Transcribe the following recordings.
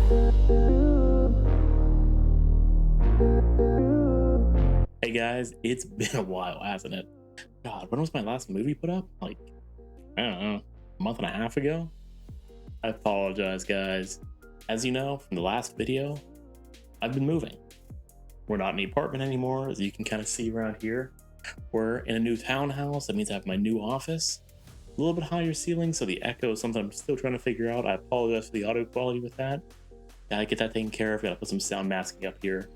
Hey guys, it's been a while, hasn't it? God, when was my last movie put up? Like, I don't know, a month and a half ago? I apologize, guys. As you know from the last video, I've been moving. We're not in the apartment anymore, as you can kind of see around here. We're in a new townhouse. That means I have my new office. A little bit higher ceiling, so the echo is something I'm still trying to figure out. I apologize for the audio quality with that. Gotta get that taken care of. Gotta put some sound masking up here.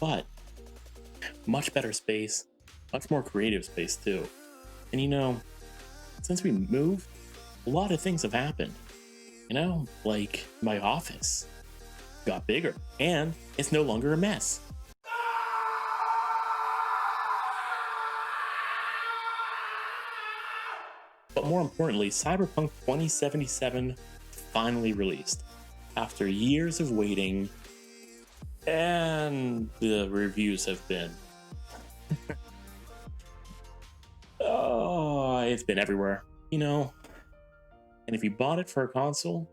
But much better space, much more creative space too. And you know, since we moved, a lot of things have happened. You know, like my office got bigger and it's no longer a mess. But more importantly, Cyberpunk 2077 finally released after years of waiting, and the reviews have been oh, it's been everywhere, you know. And if you bought it for a console,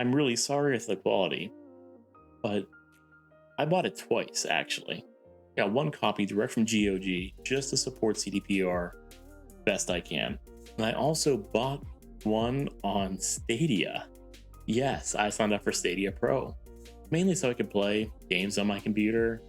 I'm really sorry for the quality, but I bought it twice actually. Got one copy direct from GOG just to support CDPR best I can. And I also bought one on Stadia. Yes, I signed up for Stadia Pro, mainly so I could play games on my computer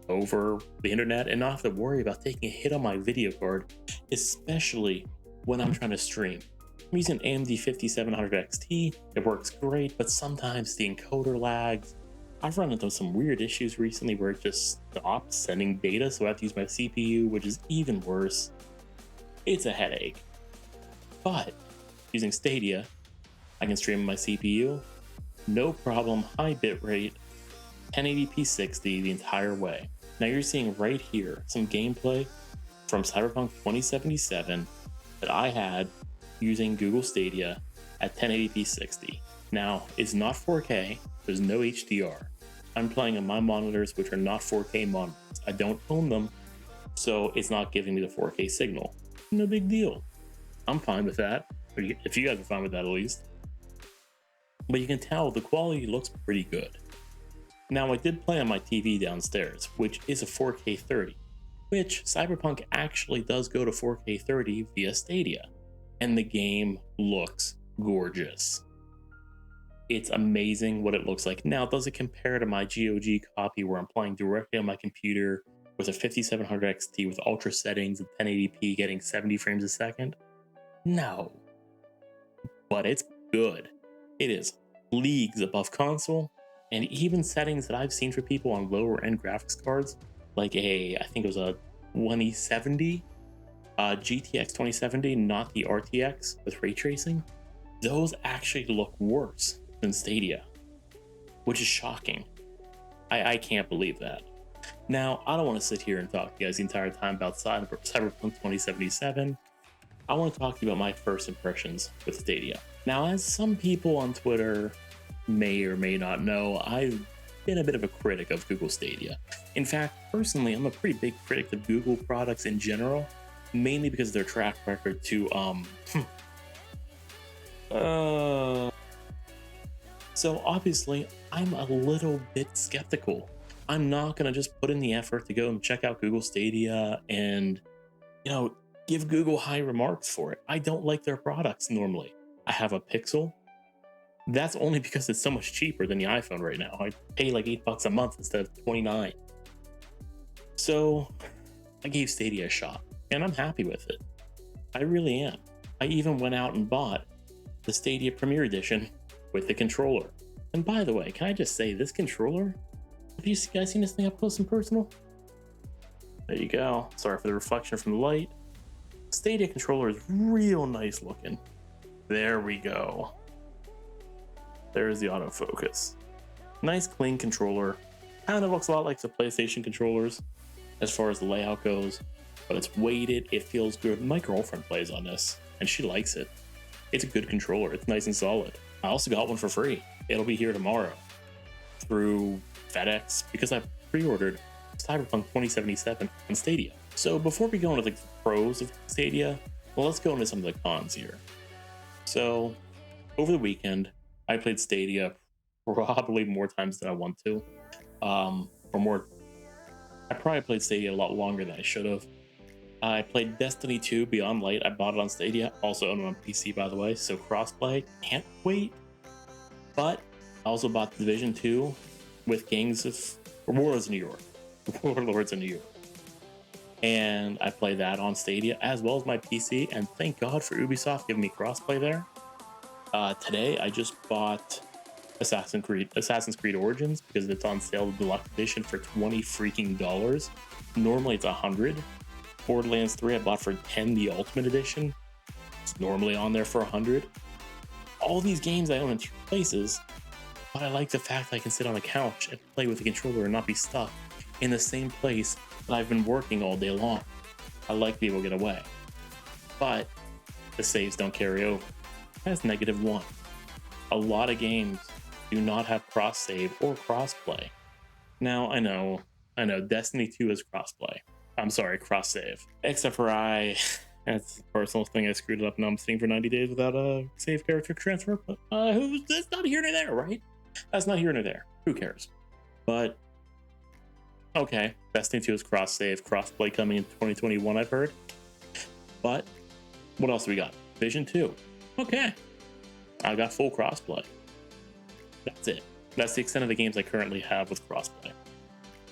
over the internet and not have to worry about taking a hit on my video card, especially when I'm trying to stream. I'm using AMD 5700 XT. It works great, but sometimes the encoder lags. I've run into some weird issues recently where it just stops sending data, so I have to use my CPU, which is even worse. It's a headache. But using Stadia, I can stream on my CPU, no problem, high bitrate, 1080p 60 the entire way. Now you're seeing right here some gameplay from Cyberpunk 2077 that I had using Google Stadia at 1080p 60. Now, it's not 4K, there's no HDR. I'm playing on my monitors, which are not 4K monitors. I don't own them, so it's not giving me the 4K signal. No big deal. I'm fine with that, if you guys are fine with that at least. But you can tell the quality looks pretty good. Now, I did play on my TV downstairs, which is a 4K 30, which Cyberpunk actually does go to 4K 30 via Stadia, and the game looks gorgeous. It's amazing what it looks like. Now, does it compare to my GOG copy where I'm playing directly on my computer with a 5700 XT with ultra settings and 1080p getting 70 frames a second? No. But it's good. It is leagues above console, and even settings that I've seen for people on lower end graphics cards, like I think it was a 2070, GTX 2070, not the RTX with ray tracing, those actually look worse than Stadia, which is shocking. I can't believe that. Now, I don't want to sit here and talk to you guys the entire time about Cyberpunk 2077. I want to talk to you about my first impressions with Stadia. Now, as some people on Twitter may or may not know, I've been a bit of a critic of Google Stadia. In fact, personally, I'm a pretty big critic of Google products in general, mainly because of their track record to, So obviously, I'm a little bit skeptical. I'm not going to just put in the effort to go and check out Google Stadia and, you know, give Google high remarks for it. I don't like their products normally. I have a Pixel. That's only because it's so much cheaper than the iPhone right now. I pay like $8 a month instead of 29. So I gave Stadia a shot and I'm happy with it. I really am. I even went out and bought the Stadia Premier Edition with the controller. And by the way, can I just say this controller, have you guys seen this thing up close and personal? There you go. Sorry for the reflection from the light. Stadia controller is real nice looking. There we go. There's the autofocus. Nice clean controller. Kind of looks a lot like the PlayStation controllers as far as the layout goes, but it's weighted, it feels good. My girlfriend plays on this and she likes it. It's a good controller, it's nice and solid. I also got one for free. It'll be here tomorrow through FedEx because I pre-ordered Cyberpunk 2077 on Stadia. So before we go into the pros of Stadia, well, let's go into some of the cons here. So over the weekend, I played Stadia probably more times than I want to. Or more. I probably played Stadia a lot longer than I should have. I played Destiny 2 Beyond Light. I bought it on Stadia, also owned it on PC, by the way, so crossplay. Can't wait. But I also bought Division 2 with Kings of Warlords of New York. Warlords of New York. And I play that on Stadia as well as my PC. And thank God for Ubisoft giving me crossplay there. Today I just bought Assassin's Creed Origins because it's on sale, the deluxe edition, for $20 freaking dollars. Normally it's $100. Borderlands 3 I bought for $10, the Ultimate Edition. It's normally on there for $100. All these games I own in 2 places, but I like the fact that I can sit on a couch and play with a controller and not be stuck in the same place that I've been working all day long. I like to be able to get away. But the saves don't carry over. That's -1. A lot of games do not have cross save or crossplay. Now I know Destiny 2 is crossplay. I'm sorry, cross save. Except for that's a personal thing. I screwed it up and I'm sitting for 90 days without a save character transfer. But that's not here nor there, right? That's not here nor there. Who cares? But okay, Destiny 2 is cross save, crossplay coming in 2021, I've heard. But what else do we got? Division 2. Okay, I got full crossplay. That's it. That's the extent of the games I currently have with crossplay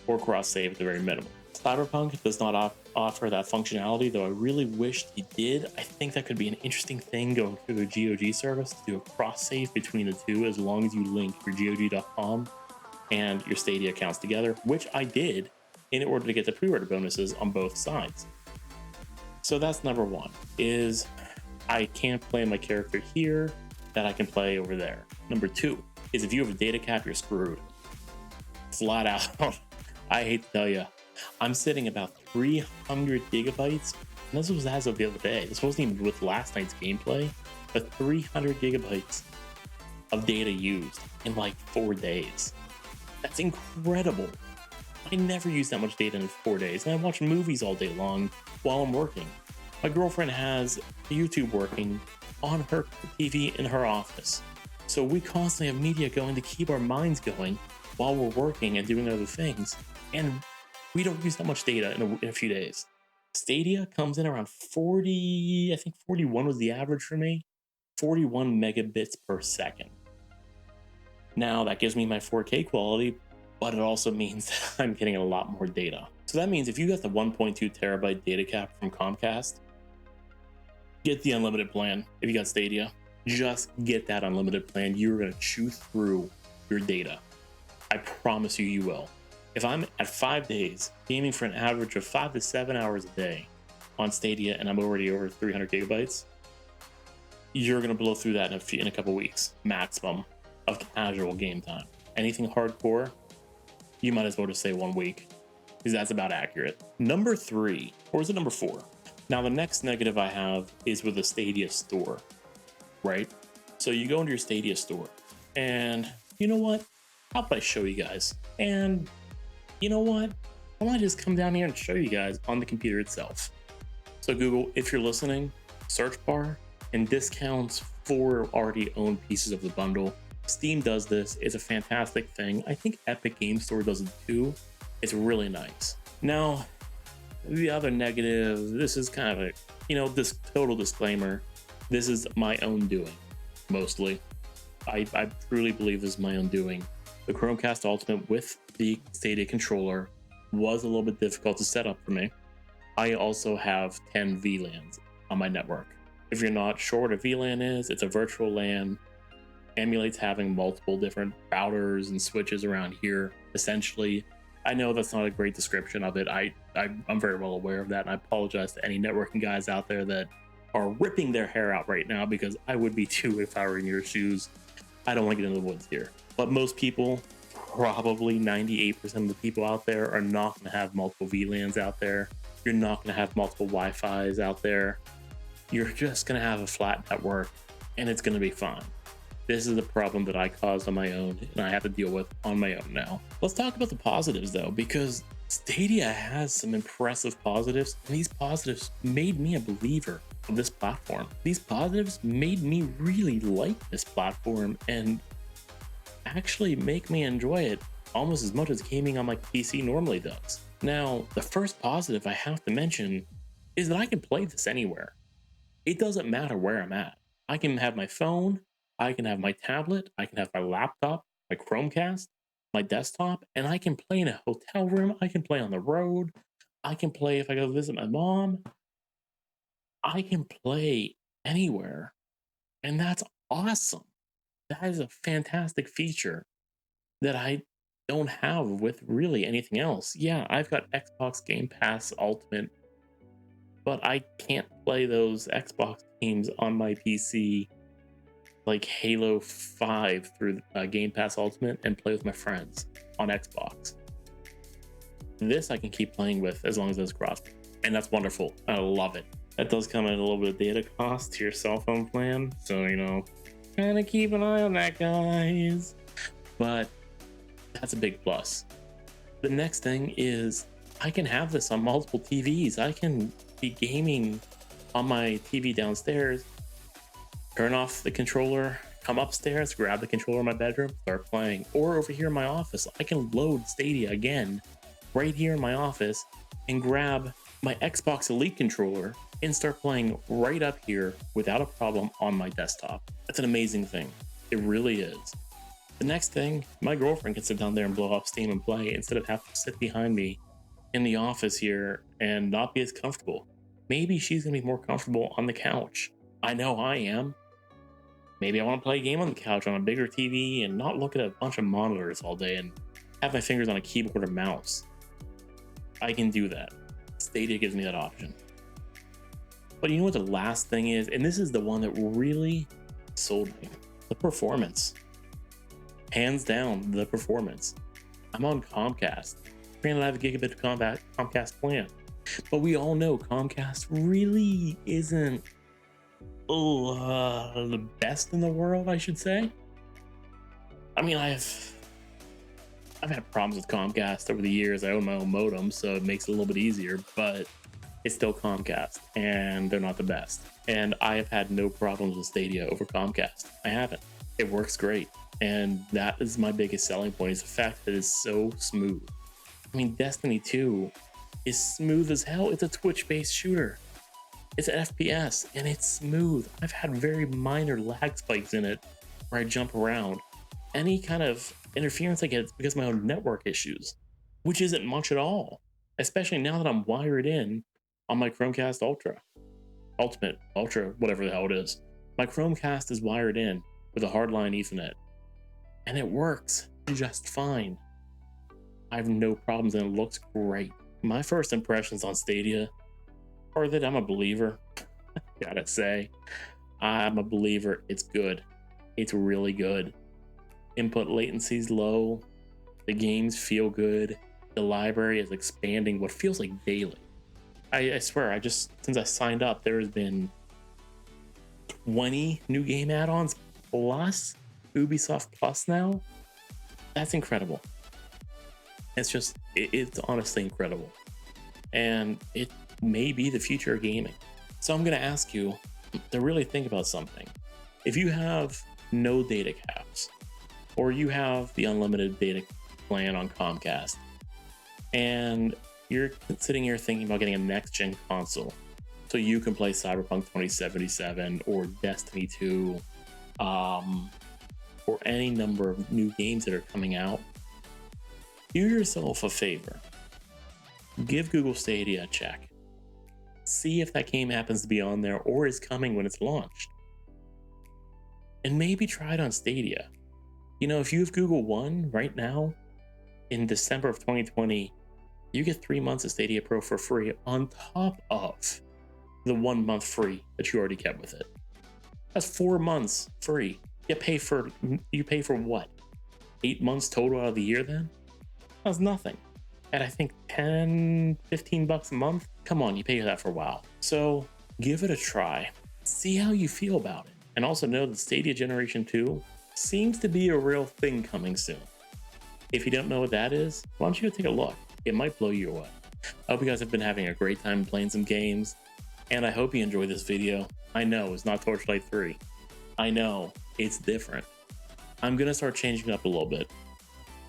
or cross save at the very minimum. Cyberpunk does not offer that functionality, though I really wished it did. I think that could be an interesting thing going through the GOG service to do a cross save between the two, as long as you link your GOG.com and your Stadia accounts together, which I did in order to get the pre-order bonuses on both sides. So that's number one, is I can't play my character here that I can play over there. Number two is if you have a data cap, you're screwed. Flat out. I hate to tell you, I'm sitting about 300 gigabytes, and this was as of the other day. This wasn't even with last night's gameplay, but 300 gigabytes of data used in like 4 days. That's incredible. I never use that much data in 4 days, and I watch movies all day long while I'm working. My girlfriend has YouTube working on her TV in her office, so we constantly have media going to keep our minds going while we're working and doing other things, and we don't use that much data in a few days. Stadia comes in around 40, I think 41 was the average for me, 41 megabits per second. Now that gives me my 4K quality, but it also means that I'm getting a lot more data. So that means if you got the 1.2 terabyte data cap from Comcast, get the unlimited plan. If you got Stadia, just get that unlimited plan. You're gonna chew through your data. I promise you, you will. If I'm at 5 days gaming for an average of 5 to 7 hours a day on Stadia and I'm already over 300 gigabytes, you're gonna blow through that in a couple weeks, maximum of casual game time. Anything hardcore, you might as well just say 1 week, because that's about accurate. Number 3, or is it number 4? Now the next negative I have is with the Stadia store, right? So you go into your Stadia store, and you know what? How about I show you guys? And you know what? I want to just come down here and show you guys on the computer itself. So Google, if you're listening, search bar and discounts for already owned pieces of the bundle. Steam does this. It's a fantastic thing. I think Epic Game Store does it too. It's really nice. Now, the other negative, this is kind of a, this total disclaimer. This is my own doing, mostly. I truly believe this is my own doing. The Chromecast Ultimate with the Stadia controller was a little bit difficult to set up for me. I also have 10 VLANs on my network. If you're not sure what a VLAN is, it's a virtual LAN. Emulates having multiple different routers and switches around here. Essentially, I know that's not a great description of it. I'm very well aware of that, and I apologize to any networking guys out there that are ripping their hair out right now, because I would be too if I were in your shoes. I don't want to get into the woods here. But most people, probably 98% of the people out there, are not going to have multiple VLANs out there. You're not going to have multiple Wi-Fis out there. You're just going to have a flat network, and it's going to be fine. This is the problem that I caused on my own, and I have to deal with on my own now. Let's talk about the positives, though, because Stadia has some impressive positives, and these positives made me a believer of this platform. These positives made me really like this platform and actually make me enjoy it almost as much as gaming on my PC normally does. Now, the first positive I have to mention is that I can play this anywhere. It doesn't matter where I'm at. I can have my phone, I can have my tablet, I can have my laptop, my Chromecast, my desktop, and I can play in a hotel room, I can play on the road, I can play if I go visit my mom. I can play anywhere, and that's awesome. That is a fantastic feature that I don't have with really anything else. Yeah, I've got Xbox Game Pass Ultimate, but I can't play those Xbox games on my PC like Halo 5 through Game Pass Ultimate and play with my friends on Xbox. This I can keep playing with as long as it's cross, and that's wonderful. I love it. That does come at a little bit of data cost to your cell phone plan, so kind of keep an eye on that, guys. But that's a big plus. The next thing is I can have this on multiple TVs. I can be gaming on my TV downstairs, turn off the controller, come upstairs, grab the controller in my bedroom, start playing. Or over here in my office, I can load Stadia again right here in my office and grab my Xbox Elite controller and start playing right up here without a problem on my desktop. That's an amazing thing. It really is. The next thing, my girlfriend can sit down there and blow off steam and play instead of having to sit behind me in the office here and not be as comfortable. Maybe she's gonna be more comfortable on the couch. I know I am. Maybe I want to play a game on the couch on a bigger TV and not look at a bunch of monitors all day and have my fingers on a keyboard or mouse. I can do that. Stadia gives me that option. But you know what the last thing is? And this is the one that really sold me. The performance. Hands down, the performance. I'm on Comcast. Granted, I have a gigabit Comcast plan. But we all know Comcast really isn't the best in the world, I should say. I mean, I've had problems with Comcast over the years. I own my own modem, so it makes it a little bit easier, but it's still Comcast, and they're not the best. And I have had no problems with Stadia over Comcast. I haven't. It works great. And that is my biggest selling point, is the fact that it's so smooth. I mean, Destiny 2 is smooth as hell. It's a Twitch-based shooter. It's an FPS, and it's smooth. I've had very minor lag spikes in it where I jump around. Any kind of interference I get is because of my own network issues, which isn't much at all, especially now that I'm wired in on my Chromecast Ultimate, whatever the hell it is. My Chromecast is wired in with a hardline Ethernet, and it works just fine. I have no problems, and it looks great. My first impressions on Stadia are that I'm a believer. Gotta say, I'm a believer. It's good. It's really good. Input latency's low. The games feel good. The library is expanding what feels like daily. I swear, since I signed up, there has been 20 new game add-ons plus Ubisoft Plus now. That's incredible. It's honestly incredible. And it may be the future of gaming. So I'm going to ask you to really think about something. If you have no data caps, or you have the unlimited data plan on Comcast, and you're sitting here thinking about getting a next-gen console so you can play Cyberpunk 2077 or Destiny 2, or any number of new games that are coming out, do yourself a favor. Give Google Stadia a check. See if that game happens to be on there or is coming when it's launched. And maybe try it on Stadia. If you have Google One right now, in December of 2020, you get 3 months of Stadia Pro for free on top of the 1 month free that you already get with it. That's 4 months free. You pay for what? 8 months total out of the year then? That's nothing. At I think $10-15 a month. Come on, you pay that for a while. So give it a try. See how you feel about it. And also know that Stadia Generation 2 seems to be a real thing coming soon. If you don't know what that is, why don't you go take a look? It might blow you away. I hope you guys have been having a great time playing some games, and I hope you enjoyed this video. I know it's not Torchlight 3. I know it's different, I'm gonna start changing up a little bit.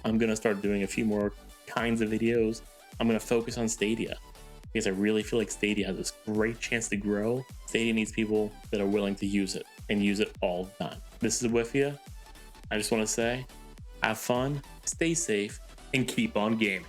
I'm gonna start doing a few more kinds of videos. I'm gonna focus on Stadia because I really feel like Stadia has this great chance to grow. Stadia needs people that are willing to use it and use it all the time. This is Wifia. I just want to say, have fun, stay safe, and keep on gaming.